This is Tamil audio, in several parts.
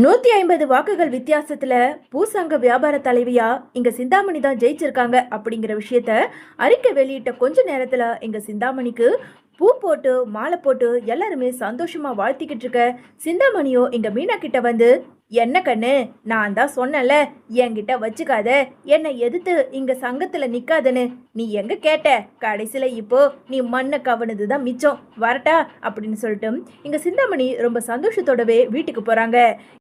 150 வாக்குகள் வித்தியாசத்துல பூசங்க வியாபார தலைவியா இங்க சிந்தாமணி தான் ஜெயிச்சிருக்காங்க அப்படிங்கிற விஷயத்த அறிக்கை வெளியிட்ட கொஞ்ச நேரத்துல இங்க சிந்தாமணிக்கு பூ போட்டு மாலை போட்டு எல்லாருமே சந்தோஷமா வாழ்த்திக்கிட்டு இருக்க சிந்தாமணியோ இங்க மீனா கிட்ட வந்து, என்ன கண்ணு, நான் தான் சொன்னல என்கிட்ட வச்சுக்காத, என்னை எதிர்த்து இங்க சங்கத்துல நிக்காதன்னு. நீ எங்க கேட்ட? கடைசியில இப்போ நீ மண்ணை கவனதுதான் மிச்சம், வரட்டா அப்படின்னு சொல்லிட்டு இங்க சிந்தாமணி ரொம்ப சந்தோஷத்தோடவே வீட்டுக்கு போறாங்க.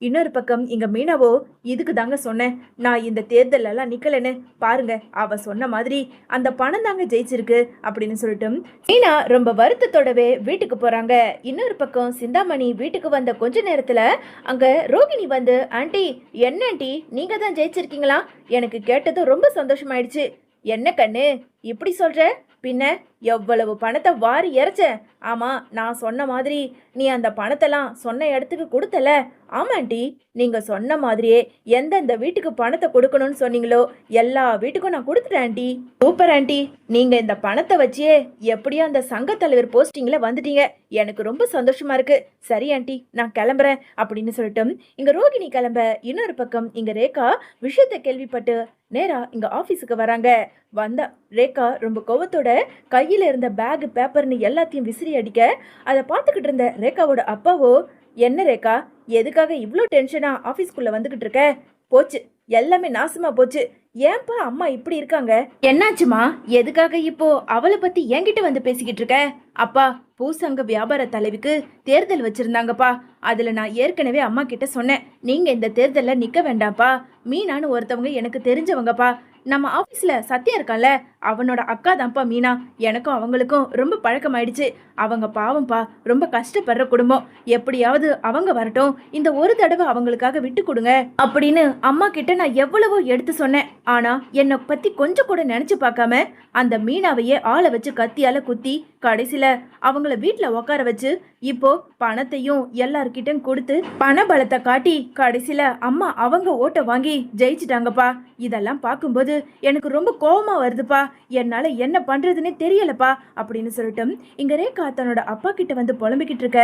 இன்னொரு பக்கம் இங்க மீனாவோ, இதுக்கு தாங்க சொன்னேன், நான் இந்த தேர்தல் எல்லாம் நிக்கலன்னு. பாருங்க, அவ சொன்ன மாதிரி அந்த பணம் தாங்க ஜெயிச்சிருக்கு அப்படின்னு சொல்லிட்டு மீனா ரொம்ப வருத்தத்தோடவே வீட்டுக்கு போறாங்க. இன்னொரு பக்கம் சிந்தாமணி வீட்டுக்கு வந்த கொஞ்ச நேரத்துல அங்க ரோகிணி வந்து, ஆண்டி, என்ன ஆண்டி, நீங்க தான் ஜெயிச்சிருக்கீங்களா? எனக்கு கேட்டதும் ரொம்ப சந்தோஷமாயிடுச்சு. என்ன கண்ணு இப்படி சொல்ற? பின்ன எவ்வளவு பணத்தை வாரி இறைச்ச? ஆமா, நான் சொன்ன மாதிரி நீ அந்த பணத்தெல்லாம் சொன்ன இடத்துக்கு கொடுத்தல? ஆமாண்டி, நீங்க சொன்ன மாதிரியே எந்தெந்த வீட்டுக்கு பணத்தை கொடுக்கணும்னு சொன்னீங்களோ எல்லா வீட்டுக்கும் நான் கொடுத்துட்டேன் ஆண்டி. சூப்பர் ஆண்டி, நீங்க இந்த பணத்தை வச்சே எப்படியோ அந்த சங்க தலைவர் போஸ்டிங்ல வந்துட்டீங்க. எனக்கு ரொம்ப சந்தோஷமா இருக்கு. சரி ஆண்டி, நான் கிளம்புறேன் அப்படின்னு சொல்லிட்டு இங்க ரோகிணி கிளம்ப, இன்னொரு பக்கம் இங்க ரேகா விஷயத்தை கேள்விப்பட்டு நேரா இங்க ஆபீஸுக்கு வராங்க. வந்த ரேகா ரொம்ப கோவத்தோட கையில இருந்த பேக் பேப்பர்னு எல்லாத்தையும் விசிறி அடிக்க, அதை பார்த்துக்கிட்டு இருந்த ரேகாவோட அப்பாவோ, என்ன ரேகா, எதுக்காக இவ்வளோ டென்ஷனா ஆஃபீஸ்க்குள்ள வந்துகிட்டு இருக்க? போச்சு, எல்லாமே நாசமா போச்சு. ஏன்பா அம்மா இப்படி இருக்காங்க? என்னாச்சுமா? எதுக்காக இப்போ அவளை பத்தி என்கிட்ட வந்து பேசிக்கிட்டு இருக்க? அப்பா, பூசங்க வியாபார தலைவிக்கு தேர்தல் வச்சிருந்தாங்கப்பா. அதுல நான் ஏற்கனவே அம்மா கிட்ட சொன்னேன், நீங்க இந்த தேர்தல்ல நிக்க வேண்டாம்ப்பா. மீனான்னு ஒருத்தவங்க எனக்கு தெரிஞ்சவங்கப்பா. நம்ம ஆபீஸ்ல சத்யா இருக்கான்ல, அவனோட அக்கா தான்ப்பா மீனா. எனக்கும் அவங்களுக்கும் ரொம்ப பழக்கமாயிடுச்சு. அவங்க பாவம்ப்பா, ரொம்ப கஷ்டப்படுற குடும்பம். எப்படியாவது அவங்க வரட்டும், இந்த ஒரு தடவை அவங்களுக்காக விட்டு கொடுங்க அப்படின்னு அம்மா கிட்ட நான் எவ்வளவோ எடுத்து சொன்னேன். ஆனா என்னை பத்தி கொஞ்சம் கூட நினைச்சு பார்க்காம அந்த மீனாவையே ஆளை வச்சு கத்தியால குத்தி கடைசியில அவங்கள வீட்டுல உட்கார வச்சு இப்போ பணத்தையும் எல்லார்கிட்டும் கொடுத்து பண பலத்தை காட்டி கடைசியில அம்மா அவங்க ஓட்ட வாங்கி ஜெயிச்சிட்டாங்கப்பா. இதெல்லாம் பார்க்கும்போது எனக்கு ரொம்ப கோபமா வருதுப்பா. என்னால என்ன பண்றதுன்னே தெரியலப்பா அப்படின்னு சொல்லிட்டு இங்க ரேகா தன்னோட அப்பா கிட்ட வந்து புலம்பிக்கிட்டு இருக்க.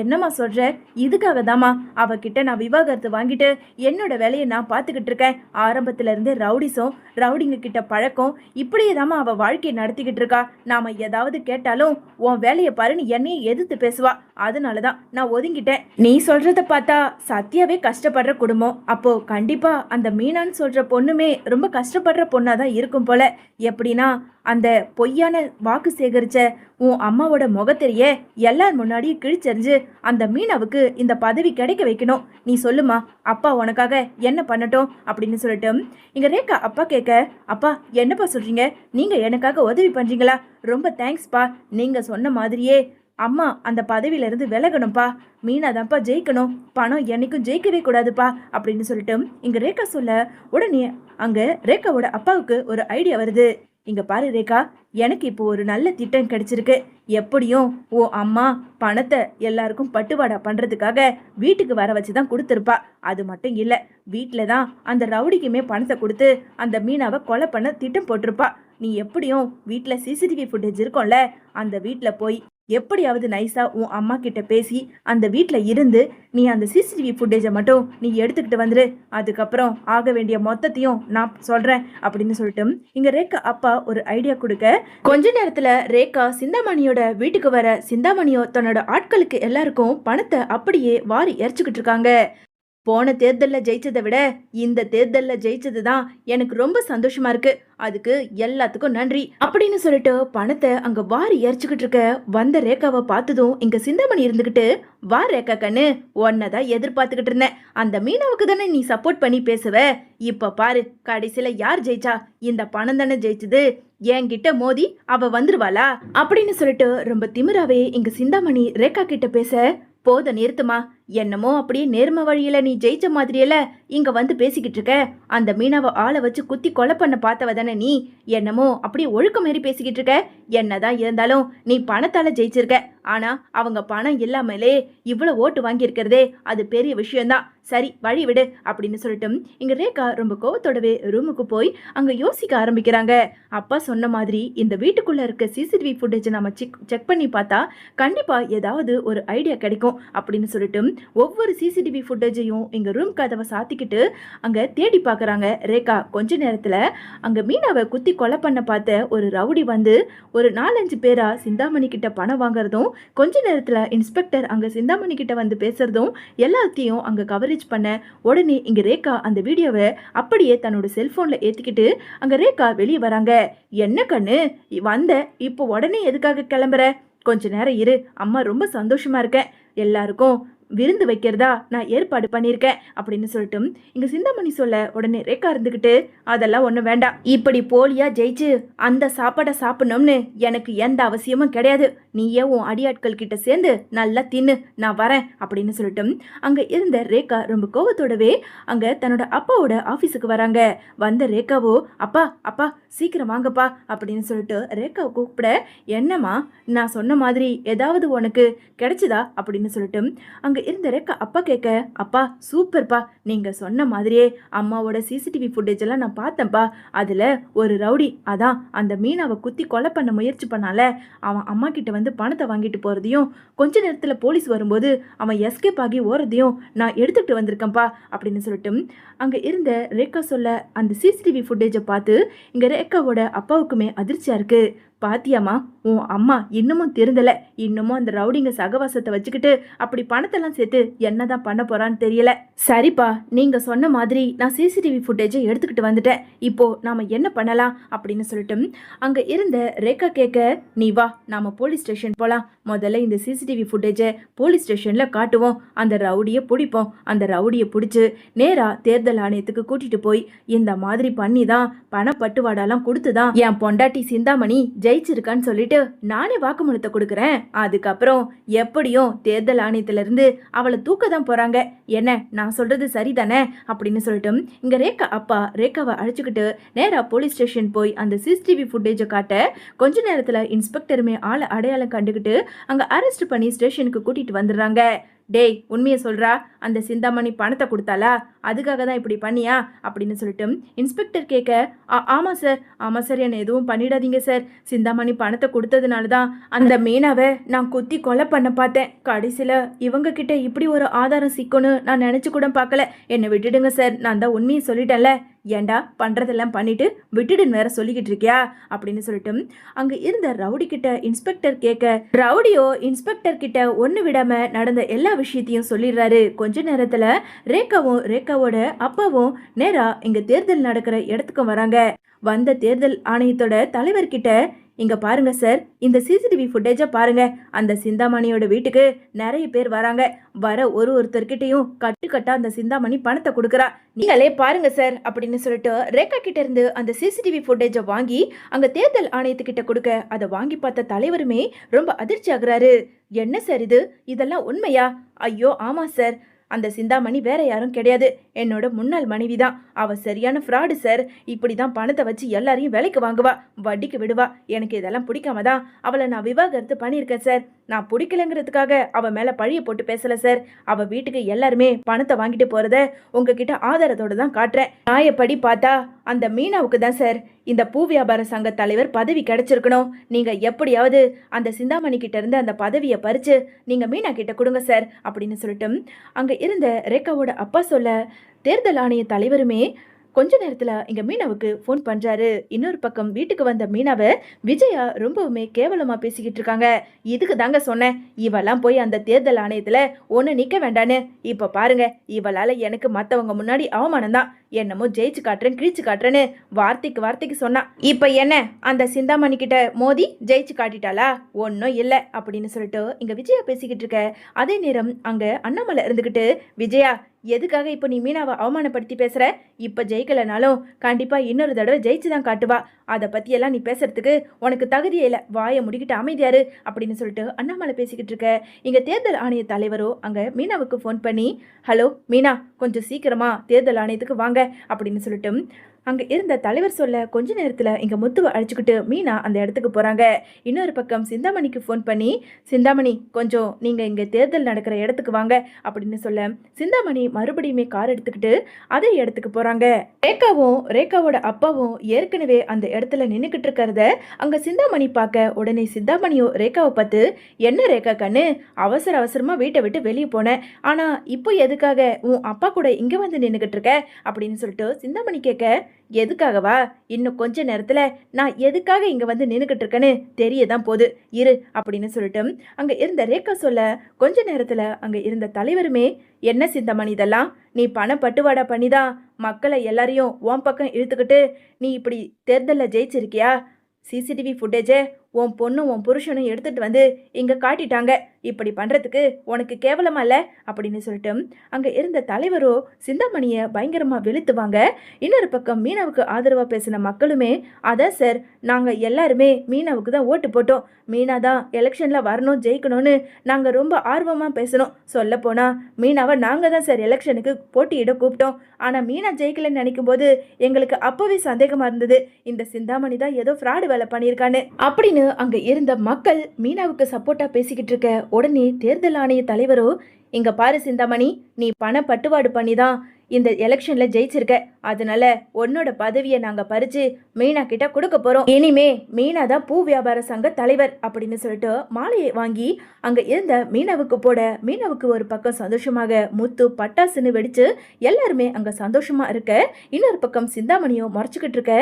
என்னம்மா சொல்ற? இதுக்காக தாமா அவகிட்ட நான் விவாகரத்து வாங்கிட்டு என்னோட வேலையை நான் பார்த்துக்கிட்டு இருக்கேன். ஆரம்பத்துல இருந்தே ரவுடிங்க கிட்ட பழக்கம், இப்படியே தாமா அவ வாழ்க்கையை நடத்திக்கிட்டு இருக்கா. நாம ஏதாவது கேட்டாலும் உன் வேலையை பாருன்னு என்னையே எதிர்த்து பேசுவா. அதனாலதான் நான் ஒதுங்கிட்டேன். நீ சொல்றத பார்த்தா சத்யாவே கஷ்டப்படுற குடும்பம். அப்போ கண்டிப்பா அந்த மீனான்னு சொல்ற பொண்ணுமே ரொம்ப கஷ்டப்படுற பொண்ணாதான் இருக்கும் போல. எப்படின்னா அந்த பொய்யான வாக்கு சேகரிச்ச உன் அம்மாவோட முகத்தெரிய எல்லார் முன்னாடியும் கிழிச்செறிஞ்சு அந்த மீனாவுக்கு இந்த பதவி கிடைக்க வைக்கணும். நீ சொல்லுமா, அப்பா உனக்காக என்ன பண்ணட்டும் அப்படின்னு சொல்லிட்டு இங்க ரேகா அப்பா கேட்க, அப்பா என்னப்பா சொல்றீங்க? நீங்க எனக்காக உதவி பண்றீங்களா? ரொம்ப தேங்க்ஸ்ப்பா. நீங்க சொன்ன மாதிரியே அம்மா அந்த பதவியில இருந்து விலகணும்ப்பா. மீனா தான்ப்பா ஜெயிக்கணும், பணம் என்னைக்கும் ஜெயிக்கவே கூடாதுப்பா அப்படின்னு சொல்லிட்டு இங்க ரேகா சொல்ல, உடனே அங்க ரேகாவோட அப்பாவுக்கு ஒரு ஐடியா வருது. இங்க பாரு ரேகா, எனக்கு இப்போ ஒரு நல்ல திட்டம் கிடைச்சிருக்கு. எப்படியும் ஓ அம்மா பணத்தை எல்லாருக்கும் பட்டுவாடா பண்றதுக்காக வீட்டுக்கு வர வச்சுதான் கொடுத்துருப்பா. அது மட்டும் இல்ல, வீட்டுல தான் அந்த ரவுடிக்குமே பணத்தை கொடுத்து அந்த மீனாவை கொலை பண்ண திட்டம் போட்டிருப்பா. நீ எப்படியும் வீட்டுல சிசிடிவி ஃபுட்டேஜ் இருக்கும்ல, அந்த வீட்டுல போய் எப்படியாவது நைஸா உன் அம்மா கிட்ட பேசி அந்த வீட்டுல இருந்து நீ அந்த சிசிடிவி ஃபுட்டேஜை மட்டும் நீ எடுத்துக்கிட்டு வந்துரு. அதுக்கப்புறம் ஆக வேண்டிய மொத்தத்தையும் நான் சொல்றேன் அப்படின்னு சொல்லிட்டு இங்க ரேகா அப்பா ஒரு ஐடியா கொடுக்க, கொஞ்ச நேரத்துல ரேகா சிந்தாமணியோட வீட்டுக்கு வர, சிந்தாமணியோ தன்னோட ஆட்களுக்கு எல்லாருக்கும் பணத்தை அப்படியே வாரி எரிச்சுக்கிட்டு இருக்காங்க. போன தேர்தலில் ஜெயிச்சதை விட இந்த தேர்தலில் ஜெயிச்சது தான் எனக்கு ரொம்ப சந்தோஷமா இருக்கு. அதுக்கு எல்லாத்துக்கும் நன்றி அப்படின்னு சொல்லிட்டு பணத்தை அங்க வாரி எரிச்சுக்கிட்டு இருக்க வந்த ரேகாவை பார்த்ததும் இங்க சிந்தாமணி இருந்துகிட்டு, வா ரேகா கண்ணு, உன்னதான் எதிர்பார்த்துக்கிட்டு இருந்தேன். அந்த மீனாவுக்கு தானே நீ சப்போர்ட் பண்ணி பேசுவ. இப்ப பாரு, கடைசியில யார் ஜெயிச்சா? இந்த பணம் தானே ஜெயிச்சது. என்கிட்ட மோதி அவ வந்துருவாளா அப்படின்னு சொல்லிட்டு ரொம்ப திமிராவே இங்க சிந்தாமணி ரேகா கிட்ட பேச, போத நிறுத்துமா, என்னமோ அப்படியே நேர்ம வழியில நீ ஜெயிச்ச மாதிரியல இங்க வந்து பேசிக்கிட்டு இருக்க. அந்த மீனாவை ஆளை வச்சு குத்தி கொலை பண்ண பார்த்தவ தானே நீ. என்னமோ அப்படியே ஒழுக்க மாரி பேசிக்கிட்டு இருக்க. என்னதான் இருந்தாலும் நீ பணத்தால ஜெயிச்சிருக்க. ஆனா அவங்க பணம் இல்லாமலே இவ்வளவு ஓட்டு வாங்கியிருக்கிறதே அது பெரிய விஷயம்தான். சரி, வழி விடு அப்படின்னு சொல்லிட்டு இங்க ரேகா ரொம்ப கோவத்தோடவே ரூமுக்கு போய் அங்க யோசிக்க ஆரம்பிக்கிறாங்க. அப்பா சொன்ன மாதிரி இந்த வீட்டுக்குள்ள இருக்க சிசிடிவி ஃபுட்டேஜ் நம்ம செக் பண்ணி பார்த்தா கண்டிப்பா ஏதாவது ஒரு ஐடியா கிடைக்கும் அப்படின்னு சொல்லிட்டு ஒவ்வொரு சிசிடிவி ஃபுட்டேஜையும் இங்க ரூம் கதவை சாத்திக்கிட்டு அங்க தேடி பார்க்கறாங்க ரேகா. கொஞ்ச நேரத்துல அங்க மீனாவை குத்தி கொலை பண்ண பார்த்த ஒரு ரவுடி வந்து ஒரு 4-5 பேரா சிந்தாமணி கிட்ட பணம் வாங்குறதும், கொஞ்ச நேரத்துல இன்ஸ்பெக்டர் அங்க சிந்தாமணி கிட்ட வந்து பேசுறதும் எல்லாத்தையும் அங்க கவரேஜ் பண்ண உடனே இங்க ரேகா அந்த வீடியோவை அப்படியே தன்னோட செல்போன்ல ஏத்திக்கிட்டு அங்க ரேகா வெளியே வராங்க. என்ன கண்ணு வந்த, இப்போ உடனே எதுக்காக கிளம்புற? கொஞ்ச நேரம் இரு, அம்மா ரொம்ப சந்தோஷமா இருக்கேன், எல்லாருக்கும் விருந்து வைக்கிறதா நான் ஏற்பாடு பண்ணியிருக்கேன் அப்படின்னு சொல்லிட்டு இங்க சிந்தாமணி சொல்ல உடனே ரேகா இருந்துக்கிட்டு அதெல்லாம் ஒன்றும் வேண்டாம், இப்படி போலியா ஜெயிச்சு அந்த சாப்பாடை சாப்பிடணும்னு எனக்கு எந்த அவசியமும் கிடையாது, நீயே உன் அடியாட்கள் கிட்ட சேர்ந்து நல்லா தின்னு, நான் வரேன் அப்படின்னு சொல்லிட்டு அங்க இருந்த ரேகா ரொம்ப கோவத்தோடவே அங்க தன்னோட அப்பாவோட ஆஃபீஸுக்கு வராங்க. வந்த ரேகாவோ அப்பா அப்பா சீக்கிரம் வாங்கப்பா அப்படின்னு சொல்லிட்டு ரேகாவை கூப்பிட, என்னம்மா நான் சொன்ன மாதிரி ஏதாவது உனக்கு கிடைச்சதா அப்படின்னு சொல்லிட்டு அங்க இருந்த ரேகா அப்பா கேட்க, அப்பா சூப்பர்ப்பா, நீங்க சொன்ன மாதிரியே அம்மாவோட சிசிடிவி ஃபுட்டேஜ் எல்லாம் நான் பார்த்தேன்ப்பா, அதுல ஒரு ரவுடி அதான் அந்த மீனாவை குத்தி கொலை பண்ண முயற்சி பண்ணால அவன் அம்மா கிட்ட வந்து பணத்தை வாங்கிட்டு போறதையும், கொஞ்ச நேரத்துல போலீஸ் வரும்போது அவன் எஸ்கேப் ஆகி ஓறதையும் நான் எடுத்துட்டு வந்திருக்கேன்ப்பா அப்படின்னு சொல்லிட்டு அங்க இருந்த ரேகா சொல்ல அந்த சிசிடிவி ஃபுட்டேஜை பார்த்து இங்க ரேகாவோட அப்பாவுக்குமே அதிர்ச்சியா இருக்கு. பாத்தியாமா உன் அம்மா இன்னமும் திருந்தல, இன்னமும் அந்த ரவுடிங்க சகவாசத்தை வச்சுக்கிட்டு அப்படி பணத்தெல்லாம் சேர்த்து என்னதான் பண்ண போறான்னு தெரியல. சரிப்பா, நீங்க சொன்ன மாதிரி நான் சிசிடிவி ஃபுட்டேஜை எடுத்துக்கிட்டு வந்துட்டேன், இப்போ நாம என்ன பண்ணலாம் அப்படின்னு சொல்லிட்டு அங்க இருந்த ரேகா கேட்க, நீ வா நாம போலீஸ் ஸ்டேஷன் போலாம், முதல்ல இந்த சிசிடிவி ஃபுட்டேஜை போலீஸ் ஸ்டேஷன்ல காட்டுவோம், அந்த ரவுடியை பிடிப்போம், அந்த ரவுடியை பிடிச்சு நேரா தேர்தல் ஆணையத்துக்கு கூட்டிட்டு போய் இந்த மாதிரி பண்ணி தான் பணப்பட்டுவாடாலாம் கொடுத்துதான் என் பொண்டாட்டி சிந்தாமணி ஜெயிச்சிருக்கான்னு சொல்லிட்டு நானே வாக்குமூலத்தை கொடுக்குறேன், அதுக்கப்புறம் எப்படியும் தேர்தல் ஆணையத்துல இருந்து அவளை தூக்க தான் போறாங்க, என்ன நான் சொல்றது சரிதானே அப்படின்னு சொல்லிட்டு இங்க ரேகா அப்பா ரேகாவை அழைச்சுக்கிட்டு நேரா போலீஸ் ஸ்டேஷன் போய் அந்த சிசிடிவி ஃபுட்டேஜை காட்ட கொஞ்ச நேரத்துல இன்ஸ்பெக்டருமே ஆளை அடையாளம் கண்டுகிட்டு அங்க அரெஸ்ட் பண்ணி ஸ்டேஷனுக்கு கூட்டிட்டு வந்துடுறாங்க. டேய் உண்மையை சொல்றா, அந்த சிந்தாமணி பணத்தை கொடுத்தாளா, அதுக்காக தான் இப்படி பண்ணியா அப்படின்னு சொல்லிட்டு இன்ஸ்பெக்டர் கேட்க, ஆமாம் சார் என்னை எதுவும் பண்ணிடாதீங்க சார், சிந்தாமணி பணத்தை கொடுத்ததுனால தான் அந்த மீனாவை நான் குத்தி கொலை பண்ண பார்த்தேன், கடைசியில் இவங்க கிட்ட இப்படி ஒரு ஆதாரம் சிக்கணும்னு நான் நினச்சி கூட பார்க்கல, என்னை விட்டுடுங்க சார், நான் தான் உண்மையை சொல்லிட்டேன்ல, ஏண்டா பண்றதெல்லாம் பண்ணிட்டு விட்டுடுன்னு வேற சொல்லிக்கிட்டு இருக்கியா அப்படின்னு சொல்லிட்டு அங்க இருந்த ரவுடி கிட்ட இன்ஸ்பெக்டர் கேட்க, ரவுடியோ இன்ஸ்பெக்டர் கிட்ட ஒண்ணு விடாம நடந்த எல்லா விஷயத்தையும் சொல்லிடுறாரு. கொஞ்ச நேரத்துல ரேகாவும் ரேகாவோட அப்பாவும் நேரா இங்க தேர்தல் நடக்கிற இடத்துக்கும் வராங்க. வந்த தேர்தல் ஆணையத்தோட தலைவர்கிட்ட, இங்க பாருங்க சார், இந்த சிசிடிவி ஃபுட்டேஜை பாருங்க, அந்த சிந்தாமணியோட வீட்டுக்கு நிறைய பேர் வராங்க, வர ஒருத்தர்கிட்டையும் கட்டுக்கட்டா அந்த சிந்தாமணி பணத்தை கொடுக்குறா, நீங்களே பாருங்க சார் அப்படின்னு சொல்லிட்டு ரேகா கிட்ட இருந்து அந்த சிசிடிவி ஃபுட்டேஜை வாங்கி அங்க தேர்தல் ஆணையத்துக்கிட்ட கொடுக்க அதை வாங்கி பார்த்த தலைவருமே ரொம்ப அதிர்ச்சி ஆகுறாரு. என்ன சார் இது, இதெல்லாம் உண்மையா? ஐயோ ஆமா சார், அந்த சிந்தாமணி வேற யாரும் கிடையாது, என்னோட முன்னாள் மனைவி தான், அவ சரியான ஃப்ராடு சார், இப்படி தான் பணத்தை வச்சு எல்லாரையும் விலைக்கு வாங்குவா, வட்டிக்கு விடுவா, எனக்கு இதெல்லாம் பிடிக்காம தான் அவளை நான் விவாகரத்து பண்ணியிருக்கேன் சார், நான் பிடிக்கலங்கிறதுக்காக அவ மேல பழிய போட்டு பேசல சார், அவ வீட்டுக்கு எல்லாருமே பணத்தை வாங்கிட்டு போறத உங்ககிட்ட ஆதாரத்தோட தான் காட்டுறேன், நியாயப்படி பார்த்தா அந்த மீனாவுக்கு தான் சார் இந்த பூ வியாபார சங்க தலைவர் பதவி கிடைச்சிருக்கணும், நீங்க எப்படியாவது அந்த சிந்தாமணி கிட்ட இருந்து அந்த பதவியை பறிச்சு நீங்க மீனா கிட்ட கொடுங்க சார் அப்படின்னு சொல்லிட்டு அங்க இருந்த ரேகாவோட அப்பா சொல்ல தேர்தல் ஆணைய தலைவருமே கொஞ்ச நேரத்துல இங்க மீனாவுக்கு ஃபோன் பண்றாரு. இன்னொரு பக்கம் வீட்டுக்கு வந்த மீனாவை விஜயா ரொம்பவுமே கேவலமா பேசிக்கிட்டு இருக்காங்க. இதுக்கு தாங்க சொன்னேன், இவெல்லாம் போய் அந்த தேர்தல் ஆணையத்துல ஒண்ணு நிக்க வேண்டான்னு, இப்ப பாருங்க இவளால எனக்கு மத்தவங்க முன்னாடி அவமானம் தான், என்னமோ ஜெயிச்சு காட்டுறேன் கிழிச்சு காட்டுறேன்னு வார்த்தைக்கு சொன்னா, இப்ப என்ன அந்த சிந்தாமணி கிட்ட மோதி ஜெயிச்சு காட்டிட்டாளா? ஒன்னும் இல்ல அப்படின்னு சொல்லிட்டு இங்க விஜயா பேசிக்கிட்டு இருக்க. அதே நேரம் அங்க அண்ணாமலை இருந்துகிட்டு, விஜயா எதுக்காக இப்போ நீ மீனாவை அவமானப்படுத்தி பேசுற, இப்ப ஜெயிக்கலனாலும் கண்டிப்பா இன்னொரு தடவை ஜெயிச்சு தான் காட்டுவா, அதை பத்தியெல்லாம் நீ பேசுறதுக்கு உனக்கு தகுதியே இல்லை, வாயை முடிக்கிட்டு அமைதியாரு அப்படின்னு சொல்லிட்டு அண்ணாமலை பேசிக்கிட்டு இருக்க. இங்க தேர்தல் ஆணைய தலைவரோ அங்க மீனாவுக்கு ஃபோன் பண்ணி, ஹலோ மீனா கொஞ்சம் சீக்கிரமா தேர்தல் ஆணையத்துக்கு வாங்க அப்படின்னு சொல்லிட்டு அங்க இருந்த தலைவர் சொல்ல கொஞ்ச நேரத்துல இங்க முத்துவை அழைச்சுக்கிட்டு மீனா அந்த இடத்துக்கு போறாங்க. இன்னொரு பக்கம் சிந்தாமணிக்கு ஃபோன் பண்ணி, சிந்தாமணி கொஞ்சம் நீங்க இங்க தேர்தல் நடக்கிற இடத்துக்கு வாங்க அப்படின்னு சொல்ல, சிந்தாமணி மறுபடியுமே கார் எடுத்துக்கிட்டு அதே இடத்துக்கு போறாங்க. ரேகாவோட அப்பாவும் ஏற்கனவே அந்த இடத்துல நின்னுக்கிட்டு இருக்கிறத அங்க சிந்தாமணி பார்க்க, உடனே சிந்தாமணியும் ரேகாவை பார்த்து, என்ன ரேகா கண்ணு, அவசர அவசரமா வீட்டை விட்டு வெளியே போனேன், ஆனா இப்போ எதுக்காக உன் அப்பா கூட இங்க வந்து நின்னுக்கிட்டு இருக்க அப்படின்னு சொல்லிட்டு சிந்தாமணி கேட்க, எதுக்காகவா, இன்னும் கொஞ்ச நேரத்துல நான் எதுக்காக இங்க வந்து நின்னுக்கிட்டு இருக்கேன்னு தெரியதான் போகுது இரு அப்படின்னு சொல்லிட்டு அங்க இருந்த ரேகா சொல்ல, கொஞ்ச நேரத்துல அங்க இருந்த தலைவருமே, என்ன சிந்தாமணி இதெல்லாம், நீ பண பட்டுவாடா பண்ணிதான் மக்களை எல்லாரையும் உன் பக்கம் இழுத்துக்கிட்டு நீ இப்படி தேர்தலில் ஜெயிச்சிருக்கியா, சிசிடிவி ஃபுட்டேஜை உன் பொண்ணும் உன் புருஷனும் எடுத்துட்டு வந்து இங்க காட்டிட்டாங்க, இப்படி பண்றதுக்கு உனக்கு கேவலமா இல்ல அப்படின்னு சொல்லிட்டு அங்க இருந்த தலைவரோ சிந்தாமணியை பயங்கரமா வெளுத்துவாங்க. இன்னொரு பக்கம் மீனாவுக்கு ஆதரவா பேசின மக்களுமே, அதான் சார், நாங்க எல்லாருமே மீனாவுக்கு தான் ஓட்டு போட்டோம், மீனா தான் எலெக்ஷன்ல வரணும் ஜெயிக்கணும்னு நாங்க ரொம்ப ஆர்வமா பேசணும், சொல்ல போனா மீனாவை நாங்க தான் சார் எலெக்ஷனுக்கு போட்டியிட கூப்பிட்டோம், ஆனா மீனா ஜெயிக்கலன்னு நினைக்கும் போது எங்களுக்கு அப்பவே சந்தேகமா இருந்தது, இந்த சிந்தாமணி தான் ஏதோ ஃப்ராடு வேலை பண்ணியிருக்கான்னு அப்படின்னு அங்க இருந்த மக்கள் மீனாவுக்கு சப்போர்ட்டா பேசிக்கிட்டு இருக்க, உடனே தேர்தல் ஆணைய தலைவரோ, இங்க பாரு சிந்தாமணி, நீ பண பட்டுவாடு பண்ணிதான் இந்த எலெக்ஷன்ல ஜெயிச்சிருக்க, அதனால உன்னோட பதவியை நாங்க பறிச்சு மீனா கிட்ட கொடுக்க போறோம், இனிமே மீனா தான் பூ வியாபார சங்க தலைவர் அப்படின்னு சொல்லிட்டு மாலையை வாங்கி அங்க இருந்த மீனாவுக்கு போட, மீனாவுக்கு ஒரு பக்கம் சந்தோஷமாக முத்து பட்டாசுன்னு வெடிச்சு எல்லாருமே அங்க சந்தோஷமா இருக்க, இன்னொரு பக்கம் சிந்தாமணியும் மறைச்சுக்கிட்டு இருக்க,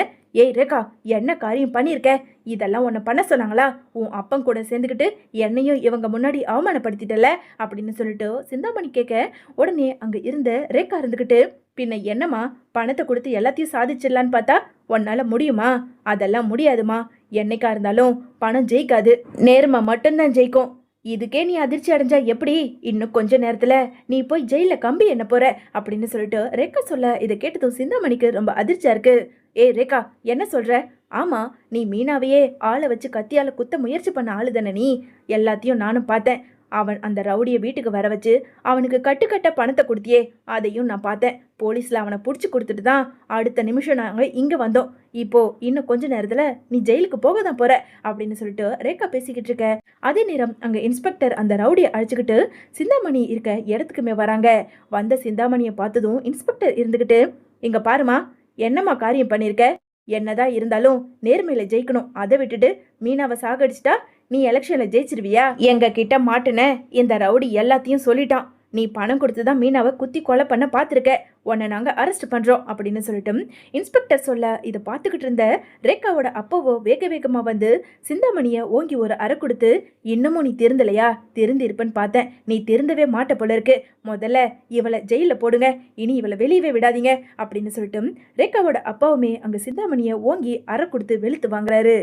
ஏய் ரேகா, என்ன காரியம் பண்ணியிருக்க, இதெல்லாம் உன்னை பண்ண சொன்னாங்களா, உன் அப்பன் கூட சேர்ந்துக்கிட்டு என்னையும் இவங்க முன்னாடி அவமானப்படுத்திட்டல அப்படின்னு சொல்லிட்டு சிந்தாமணி கேட்க, உடனே அங்க இருந்த ரேகா இருந்துக்கிட்டு, பின்ன என்னம்மா, பணத்தை கொடுத்து எல்லாத்தையும் சாதிச்சிடலான்னு பார்த்தா உன்னால முடியுமா, அதெல்லாம் முடியாதுமா, என்னைக்கா இருந்தாலும் பணம் ஜெயிக்காது, நேர்மை மட்டும்தான் ஜெயிக்கும், இதுக்கே நீ அதிர்ச்சி அடைஞ்சா எப்படி, இன்னும் கொஞ்ச நேரத்துல நீ போய் ஜெயில கம்பி என்ன போற அப்படின்னு சொல்லிட்டு ரேகா சொல்ல, இதை கேட்டதும் சிந்தாமணிக்கு ரொம்ப அதிர்ச்சியா இருக்கு. ஏய் ரேகா, என்ன சொல்ற, ஆமா நீ மீனாவையே ஆளை வச்சு கத்தியால குத்த முயற்சி பண்ண ஆளு தானே நீ, எல்லாத்தையும் நானும் பார்த்தேன், அவன் அந்த ரவுடியை வீட்டுக்கு வர வச்சு அவனுக்கு கட்டுக்கட்ட பணத்தை கொடுத்தியே, அதையும் நான் பார்த்தேன், போலீஸ்ல அவனை பிடிச்சி கொடுத்துட்டு தான் அடுத்த நிமிஷம் நாங்கள் இங்கே வந்தோம், இப்போ இன்னும் கொஞ்ச நேரத்தில் நீ ஜெயிலுக்கு போக தான் போற அப்படின்னு சொல்லிட்டு ரேகா பேசிக்கிட்டு இருக்க, அதே நேரம் அங்கே இன்ஸ்பெக்டர் அந்த ரவுடியை அழைச்சிக்கிட்டு சிந்தாமணி இருக்க இடத்துக்குமே வராங்க. வந்த சிந்தாமணியை பார்த்ததும் இன்ஸ்பெக்டர் இருந்துக்கிட்டு, இங்க பாருமா, என்னம்மா காரியம் பண்ணியிருக்க, என்னதான் இருந்தாலும் நேர்மையில ஜெயிக்கணும், அதை விட்டுட்டு மீனாவை சாகடிச்சிட்டா நீ எலெக்ஷன்ல ஜெயிச்சிருவியா, எங்க கிட்ட மாட்டுன இந்த ரவுடி எல்லாத்தையும் சொல்லிட்டான், நீ பணம் கொடுத்துதான் மீனாவை குத்தி கொலை பண்ண பார்த்துருக்க, உன்னை நாங்க அரெஸ்ட் பண்றோம் அப்படின்னு சொல்லிட்டு இன்ஸ்பெக்டர் சொல்ல, இதை பார்த்துக்கிட்டு இருந்த ரேகாவோட அப்பாவோ வேக வேகமா வந்து சிந்தாமணியை ஓங்கி ஒரு அறை கொடுத்து, இன்னமும் நீ திருந்தலையா, திருந்து இருப்பேன்னு பார்த்தேன், நீ திருந்தவே மாட்ட போல இருக்கு, முதல்ல இவளை ஜெயில போடுங்க, இனி இவளை வெளியவே விடாதீங்க அப்படின்னு சொல்லிட்டு ரேகாவோட அப்பாவுமே அங்க சிந்தாமணியை ஓங்கி அறை கொடுத்து வெளுத்து வாங்குறாரு.